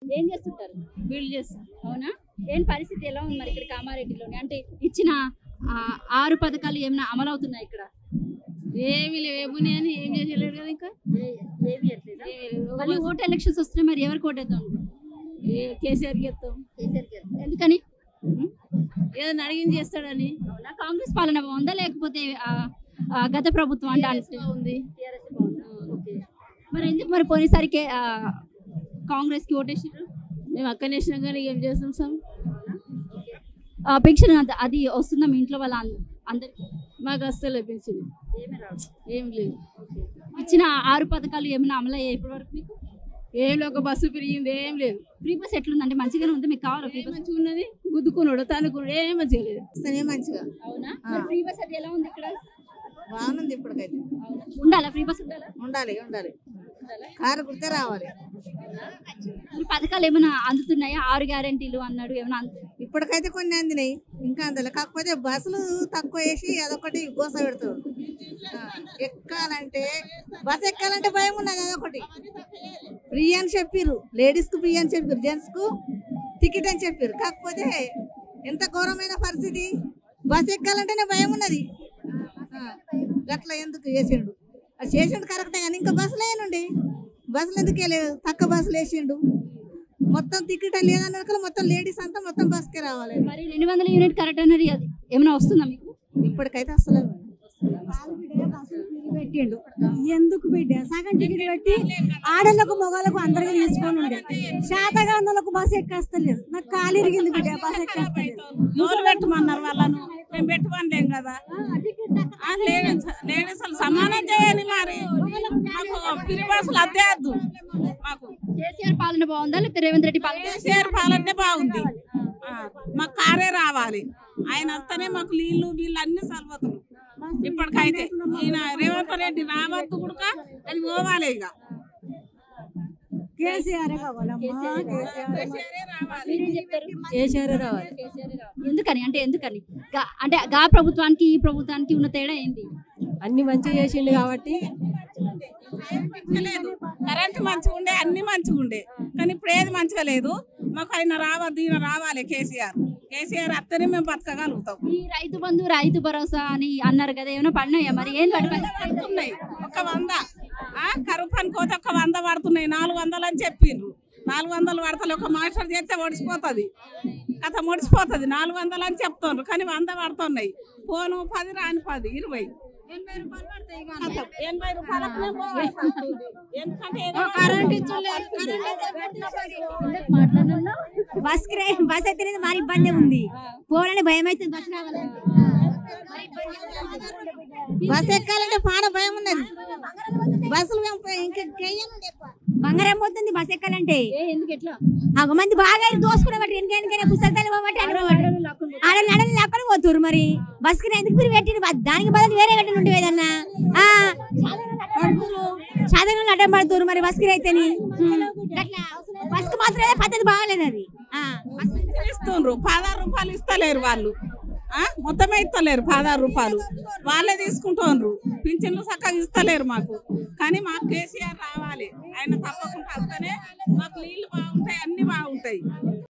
ఏం చేస్తుంటారు? బిల్డ్ చేస్తాం. అవునా? ఏం పరిస్థితి ఎలా ఉంది మరి ఇక్కడ కామారెడ్డిలోని? అంటే ఇచ్చిన 6 పథకాలు ఏమైనా అమలు అవుతున్నాయి ఇక్కడ? ఏమి లేవు, ఏముని అని ఏం చేసేలేడు కదా ఇంకా. ఏమీ ఎట్లేదా? మళ్ళీ ఓట్ ఎలక్షన్స్ వస్తున్నాయి, మరి ఎవరికి ఓటేద్దాం? కేసీఆర్కి ఇస్తాం. ఎందుకని? ఏదైనా అడిగింది చేస్తాడని. అవునా? కాంగ్రెస్ పాలన బాగుందా లేకపోతే గత ప్రభుత్వం అంటే ఉంది. మరి ఎందుకు మరి పోయినసారికి కాంగ్రెస్ కి ఓటేసారు? మేము అక్కడ వేసినాం కానీ ఏం చేస్తాం సార్. పెన్షన్ అది వస్తుందా మీ ఇంట్లో వాళ్ళ అందరికి? మాకు అస్సలు పెన్షన్ ఏం లేదు. ఇచ్చిన 6 పథకాలు ఏమైనా అమలు అయ్యాయి ఇప్పటి వరకు మీకు? ఏం లేదు, ఒక బస్సు పెరిగింది ఏం లేదు. ఫ్రీ బస్ ఎట్లుందంటే మంచిగానే ఉంది, మీకు కావాలా ఫ్రీ బస్? మంచిగా ఉన్నది, గుద్దుకున్నాడు తనుకున్నాడు, ఏం మంచిగా లేదు. మంచిగా అవునా? ఫ్రీ బస్ అది ఎలా ఉంది ఇక్కడ? బాగుంది ఇప్పటికైతే. ఉండాలా ఫ్రీ బస్? ఉండాలా? ఉండాలి ఉండాలి, కారు కుడితే రావాలి. పథకాలు ఏమైనా అందుతున్నాయా? 6 గ్యారెంటీలు అన్నాడు, ఏమైనా ఇప్పటికైతే కొన్ని అందినాయి, ఇంకా అందలే. కాకపోతే బస్సులు తక్కువ వేసి అదొకటి గోస పెడతాడు. ఎక్కాలంటే బస్ ఎక్కాలంటే భయం ఉన్నది, అదొకటి. ఫ్రీ అని చెప్పిర్రు, లేడీస్ కు ఫ్రీ అని చెప్పారు, జెంట్స్ కు టికెట్ అని చెప్పారు. కాకపోతే ఎంత ఘోరమైన పరిస్థితి, బస్ ఎక్కాలంటేనే భయం ఉన్నది. గట్లా ఎందుకు చేసిండు? అది చేసిండు కరెక్టే, కానీ ఇంకా బస్సులు వేయనుండి. బస్సులు ఎందుకు వేయలేదు? తక్కువ బస్సులు వేసిండు. మొత్తం టికెట్ లేదన్న మొత్తం లేడీస్ అంతా మొత్తం బస్కే రావాలి. మరి 200 యూనిట్ కరెక్ట్ అన్నది ఏమైనా వస్తుందా మీకు? ఇప్పటికైతే అసలు పెట్టిండు. ఎందుకు బిడ్డ సగం టికెట్ పెట్టి ఆడలకు మొగలకు అందరికి తీసుకొని ఉండే శాతగా ఉన్నోళ్ళకు బస్ ఎక్కేస్తలేదు. నాకు కాలు ఇరిగింది బిడ్డ, బస్ ఎక్కేస్తలేదు. నోరు పెట్టమన్నారు వాళ్ళను, మేము పెట్టుకోలేం కదా. లేడీస్ సమానం చేయాలి. మరి మాకు ఫ్రీ బస్సులు అద్దేద్దు. మాకు కేసీఆర్ పాలన బాగుందా లేకపోతే రేవంత్ రెడ్డి పాలన? కేసీఆర్ పాలనే బాగుంది. మాకు కారే రావాలి, ఆయన వస్తేనే మాకు నీళ్లు బిల్లు అన్ని సర్వతులు. ఇప్పటికైతే ఈయన రేవంత్ రెడ్డి రావద్దు కూడా, అది పోవాలి. ఇక కేసీఆర్ కావాలమ్మా, కేసీఆర్ రావాలి. ఎందుకని అంటే ఎందుకని? అంటే గా ప్రభుత్వానికి ఈ ప్రభుత్వానికి ఉన్న తేడా ఏంటి? అన్ని మంచిగా చేసిండు కాబట్టి. లేదు, కరెంట్ మంచిగా ఉండే, అన్ని మంచిగా ఉండే, కానీ ఇప్పుడు ఏది మంచిగా లేదు. మాకు ఆయన రావద్దు, ఈయన రావాలి. కేసీఆర్ అత్తనే మేము బతకగలుగుతాం. ఈ రైతు బంధు, రైతు భరోసా అని అన్నారు కదా, ఏమైనా పడినాయా? మరి ఏం పడుతున్నాయి? ఒక 100 కరువు పని కోత ఒక 100 పడుతున్నాయి. 400 అని చెప్పిండ్రు. 400 పడతలే. ఒక మాస్టర్ చేస్తే ఒడిసిపోతుంది, కథ ముడిసిపోతుంది. 400 అని చెప్తుండ్రు, కానీ 100 పడుతున్నాయి. పోను 10 రాని 10, 20, 80 రూపాయలు పడతాయి. 80 రూపాయలకు బస్ అయితే మరి ఇబ్బంది ఉంది. పోవాలని భయం అవుతుంది. బస్ ఎక్కాలంటే పాడ భయం ఉన్నది. బస్సులు బంగారం పోతుంది బస్ ఎక్కాలంటే. ఎందుకు ఎట్లా? ఒక మంది బాగా దోసుకున్నట్టు వెనకైనా పుస్తకాలు పోబట్టి ఆడలు లాక్కొని పోతురు. మరి బస్ కి ఎందుకు మీరు పెట్టిన? దానికి బదులు వేరే పెట్టిన ఉంటే ఏదన్నా సాధారణ అడ్డం పడుతురు. మరి బస్ కి అయితే బస్ కి మాత్రం పద్ధతి బాగాలేదు. అది ఇస్తుండ్రు. 16 రూపాయలు ఇస్తలేరు వాళ్ళు, మొత్తమే ఇస్తలేరు. 16 రూపాయలు వాళ్ళే తీసుకుంటున్నారు. పింఛన్లు చక్కగా ఇస్తలేరు మాకు. కానీ మాకు కేసీఆర్ రావాలి, ఆయన తప్పకుండా వస్తేనే మాకు నీళ్లు బాగుంటాయి, అన్ని బాగుంటాయి.